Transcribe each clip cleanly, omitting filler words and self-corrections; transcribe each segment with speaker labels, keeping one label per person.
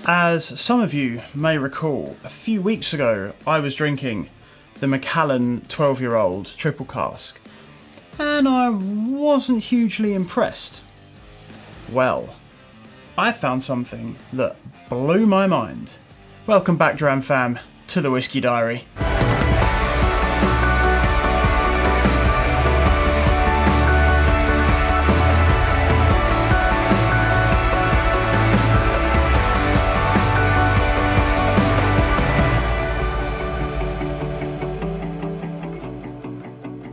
Speaker 1: As some of you may recall, a few weeks ago I was drinking the Macallan 12-year-old Triple Cask, and I wasn't hugely impressed. Well, I found something that blew my mind. Welcome back, Dram Fam, to the Whisky Diary.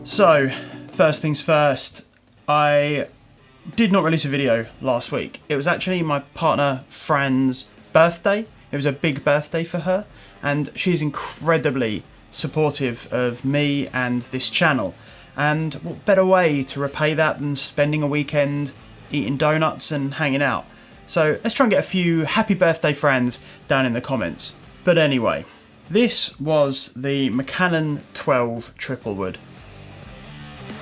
Speaker 1: So, first things first, I did not release a video last week. It was actually my partner Fran's birthday. It was a big birthday for her, and she's incredibly supportive of me and this channel. And what better way to repay that than spending a weekend eating donuts and hanging out? So let's try and get a few happy birthday friends down in the comments. But anyway, this was the Macallan 12 Triple Wood.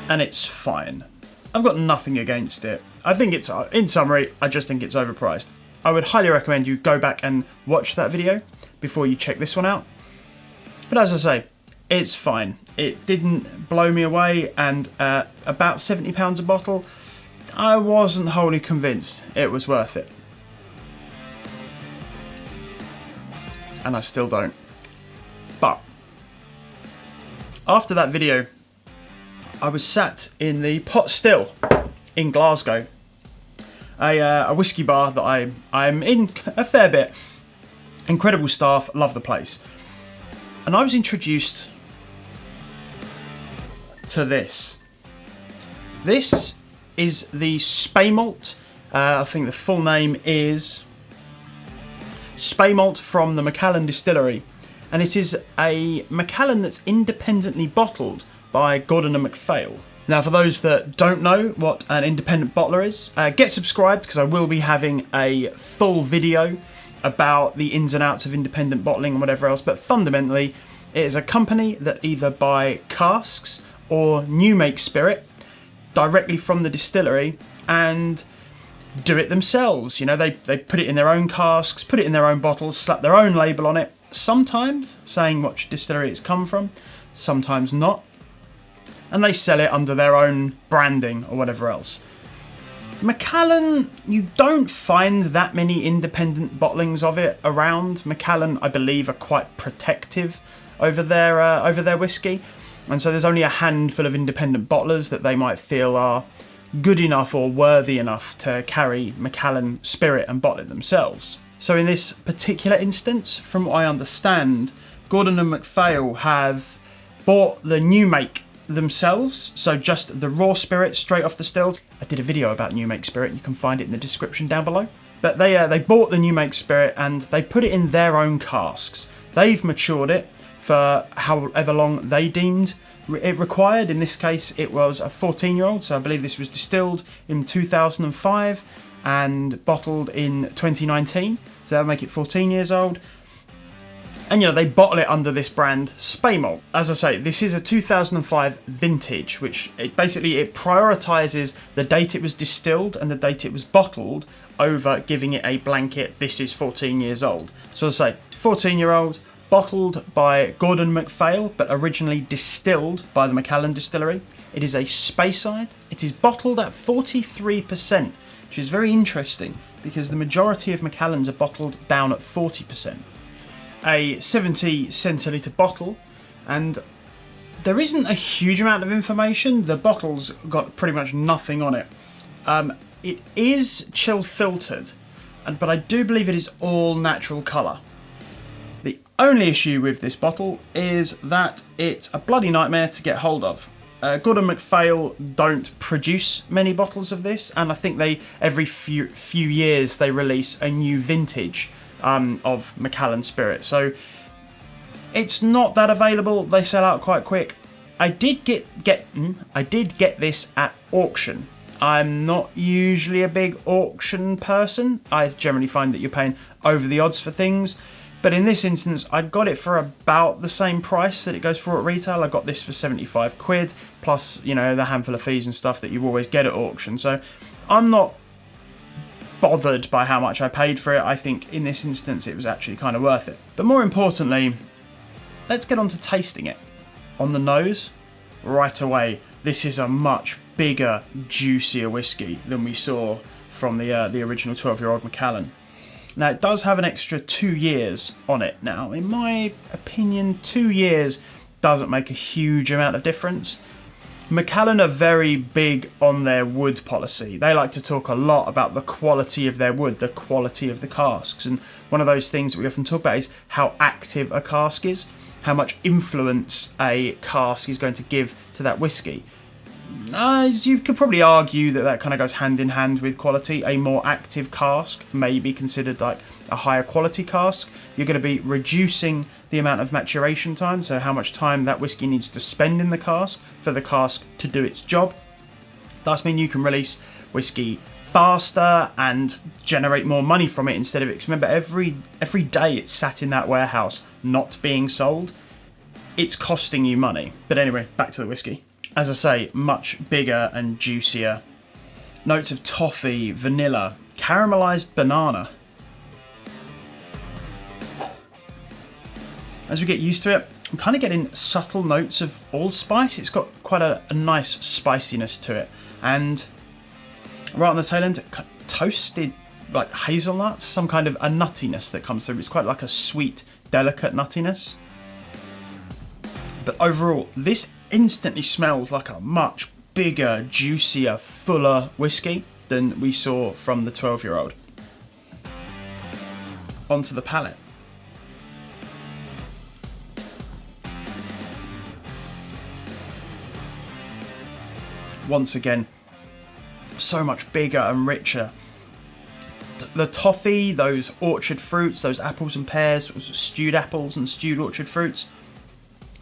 Speaker 1: And it's fine. I've got nothing against it. I think it's, in summary, I just think it's overpriced. I would highly recommend you go back and watch that video before you check this one out. But as I say, it's fine. It didn't blow me away, and at about £70 a bottle, I wasn't wholly convinced it was worth it. And I still don't. But after that video, I was sat in the Pot Still in Glasgow, a whiskey bar that I'm in a fair bit. Incredible staff, love the place. And I was introduced to this. This is the Speymalt. I think the full name is Speymalt from the Macallan distillery. And it is a Macallan that's independently bottled by Gordon and Macphail. Now, for those that don't know what an independent bottler is, get subscribed, because I will be having a full video about the ins and outs of independent bottling and whatever else. But fundamentally, it is a company that either buy casks or new make spirit directly from the distillery and do it themselves. You know, they put it in their own casks, put it in their own bottles, slap their own label on it, sometimes saying which distillery it's come from, sometimes not. And they sell it under their own branding or whatever else. Macallan, you don't find that many independent bottlings of it around. Macallan, I believe, are quite protective over their whiskey, and so there's only a handful of independent bottlers that they might feel are good enough or worthy enough to carry Macallan spirit and bottle it themselves. So in this particular instance, from what I understand, Gordon and Macphail have bought the new make themselves, so just the raw spirit straight off the stills. I did a video about new make spirit, you can find it in the description down below. But they bought the new make spirit and they put it in their own casks. They've matured it for however long they deemed it required. In this case, it was a 14-year-old, so I believe this was distilled in 2005 and bottled in 2019, so that'll make it 14 years old. And, you know, they bottle it under this brand, Speymalt. As I say, this is a 2005 vintage, which it prioritises the date it was distilled and the date it was bottled over giving it a blanket, this is 14 years old. So as I say, 14-year-old, bottled by Gordon Macphail, but originally distilled by the Macallan distillery. It is a Speyside. It is bottled at 43%, which is very interesting because the majority of Macallans are bottled down at 40%. A 70 centilitre bottle, and there isn't a huge amount of information. The bottle's got pretty much nothing on it. It is chill filtered, but I do believe it is all natural colour. The only issue with this bottle is that it's a bloody nightmare to get hold of. Gordon Macphail don't produce many bottles of this, and I think they every few years they release a new vintage of Macallan spirit, so it's not that available. They sell out quite quick. I did get this at auction. I'm not usually a big auction person. I generally find that you're paying over the odds for things, but in this instance I got it for about the same price that it goes for at retail. I got this for 75 quid plus, you know, the handful of fees and stuff that you always get at auction, so I'm not bothered by how much I paid for it. I think in this instance it was actually kind of worth it. But more importantly, let's get on to tasting it. On the nose, right away, this is a much bigger, juicier whiskey than we saw from the original 12-year-old Macallan. Now, it does have an extra 2 years on it. Now, in my opinion, 2 years doesn't make a huge amount of difference. Macallan are very big on their wood policy. They like to talk a lot about the quality of their wood, the quality of the casks. And one of those things that we often talk about is how active a cask is, how much influence a cask is going to give to that whiskey. You could probably argue that kind of goes hand in hand with quality. A more active cask may be considered like a higher quality cask. You're going to be reducing the amount of maturation time, so how much time that whiskey needs to spend in the cask for the cask to do its job. Thus mean you can release whiskey faster and generate more money from it instead of it. 'Cause remember, every day it's sat in that warehouse not being sold, it's costing you money. But anyway, back to the whiskey. As I say, much bigger and juicier. Notes of toffee, vanilla, caramelised banana. As we get used to it, I'm kind of getting subtle notes of allspice. It's got quite a nice spiciness to it. And right on the tail end, toasted like hazelnuts, some kind of a nuttiness that comes through. It's quite like a sweet, delicate nuttiness. But overall, this instantly smells like a much bigger, juicier, fuller whiskey than we saw from the 12-year-old. Onto the palate. Once again, so much bigger and richer. The toffee, those orchard fruits, those apples and pears, stewed apples and stewed orchard fruits,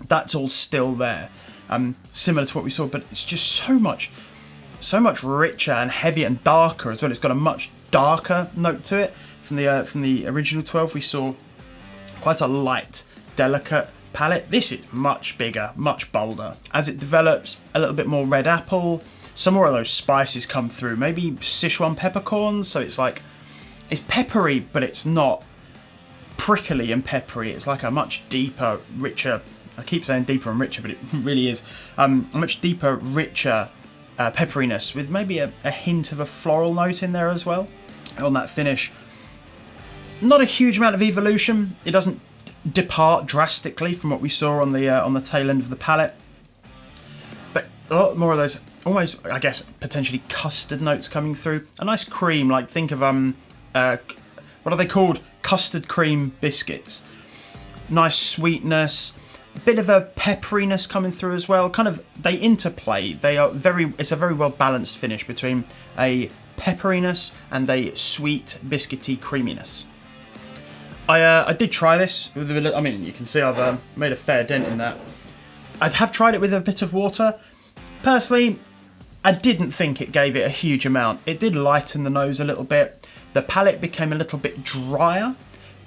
Speaker 1: that's all still there. Similar to what we saw, but it's just so much richer and heavier and darker as well. It's got a much darker note to it. From the original 12, we saw quite a light, delicate palate. This is much bigger, much bolder. As it develops, a little bit more red apple. Some more of those spices come through. Maybe Sichuan peppercorns. So it's like, it's peppery, but it's not prickly and peppery. It's like a much deeper, richer. I keep saying deeper and richer, but it really is a much deeper, richer pepperiness with maybe a hint of a floral note in there as well. On that finish, not a huge amount of evolution. It doesn't depart drastically from what we saw on the tail end of the palate, but a lot more of those almost, I guess, potentially custard notes coming through. A nice cream, like think of what are they called? Custard cream biscuits. Nice sweetness. A bit of a pepperiness coming through as well. Kind of, they interplay. It's a very well balanced finish between a pepperiness and a sweet biscuity creaminess. I did try this with I mean, you can see I've made a fair dent in that. I'd have tried it with a bit of water. Personally, I didn't think it gave it a huge amount. It did lighten the nose a little bit. The palate became a little bit drier.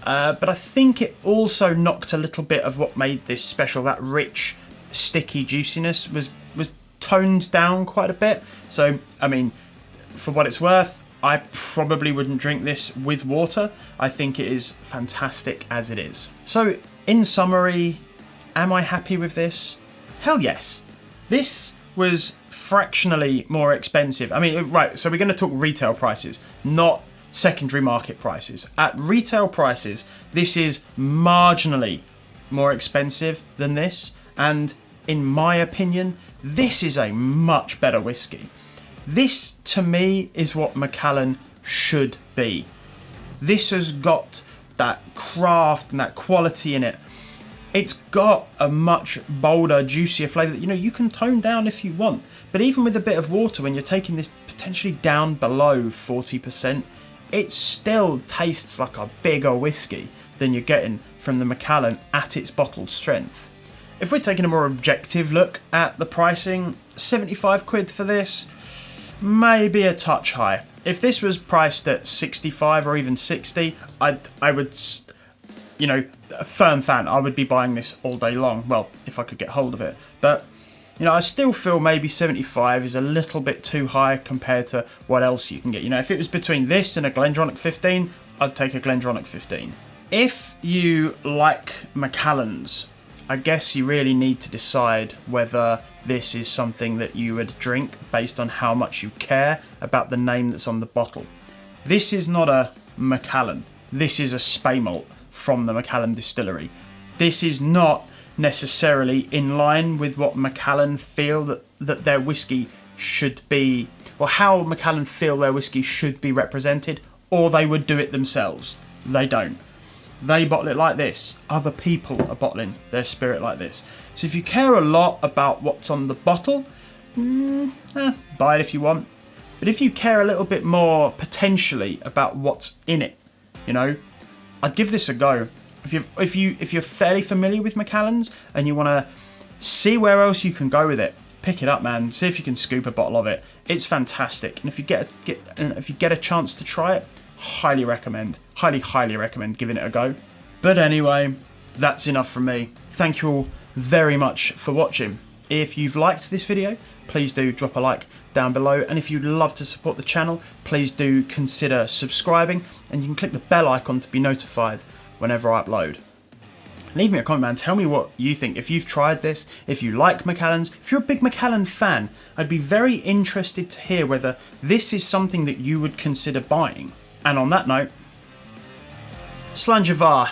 Speaker 1: But I think it also knocked a little bit of what made this special. That rich, sticky juiciness was toned down quite a bit. So, I mean, for what it's worth, I probably wouldn't drink this with water. I think it is fantastic as it is. So, in summary, am I happy with this? Hell yes. This was fractionally more expensive. I mean, right, so we're going to talk retail prices, not secondary market prices. At retail prices, this is marginally more expensive than this, and in my opinion, this is a much better whiskey. This, to me, is what Macallan should be. This has got that craft and that quality in it. It's got a much bolder, juicier flavour that, you can tone down if you want. But even with a bit of water, when you're taking this potentially down below 40%, it still tastes like a bigger whiskey than you're getting from the Macallan at its bottled strength. If we're taking a more objective look at the pricing, 75 quid for this, maybe a touch high. If this was priced at 65 or even 60, I would, a firm fan, I would be buying this all day long. Well, if I could get hold of it. But You know, I still feel maybe 75 is a little bit too high compared to what else you can get. You know, if it was between this and a Glendronach 15, I'd take a Glendronach 15. If you like Macallans, I guess you really need to decide whether this is something that you would drink based on how much you care about the name that's on the bottle. This is not a Macallan. This is a Speymalt from the Macallan distillery. This is not necessarily in line with what Macallan feel that their whiskey should be, or how Macallan feel their whiskey should be represented, or they would do it themselves. They don't. They bottle it like this. Other people are bottling their spirit like this. So if you care a lot about what's on the bottle, buy it if you want. But if you care a little bit more potentially about what's in it, you know, I'd give this a go. If you're fairly familiar with Macallans and you want to see where else you can go with it, pick it up, man. See if you can scoop a bottle of it. It's fantastic. And if you get a chance to try it, highly recommend giving it a go. But anyway, that's enough from me. Thank you all very much for watching. If you've liked this video, please do drop a like down below, and if you'd love to support the channel, please do consider subscribing, and you can click the bell icon to be notified whenever I upload. Leave me a comment, man. Tell me what you think. If you've tried this, if you like Macallans, if you're a big Macallan fan, I'd be very interested to hear whether this is something that you would consider buying. And on that note, Slanjavar.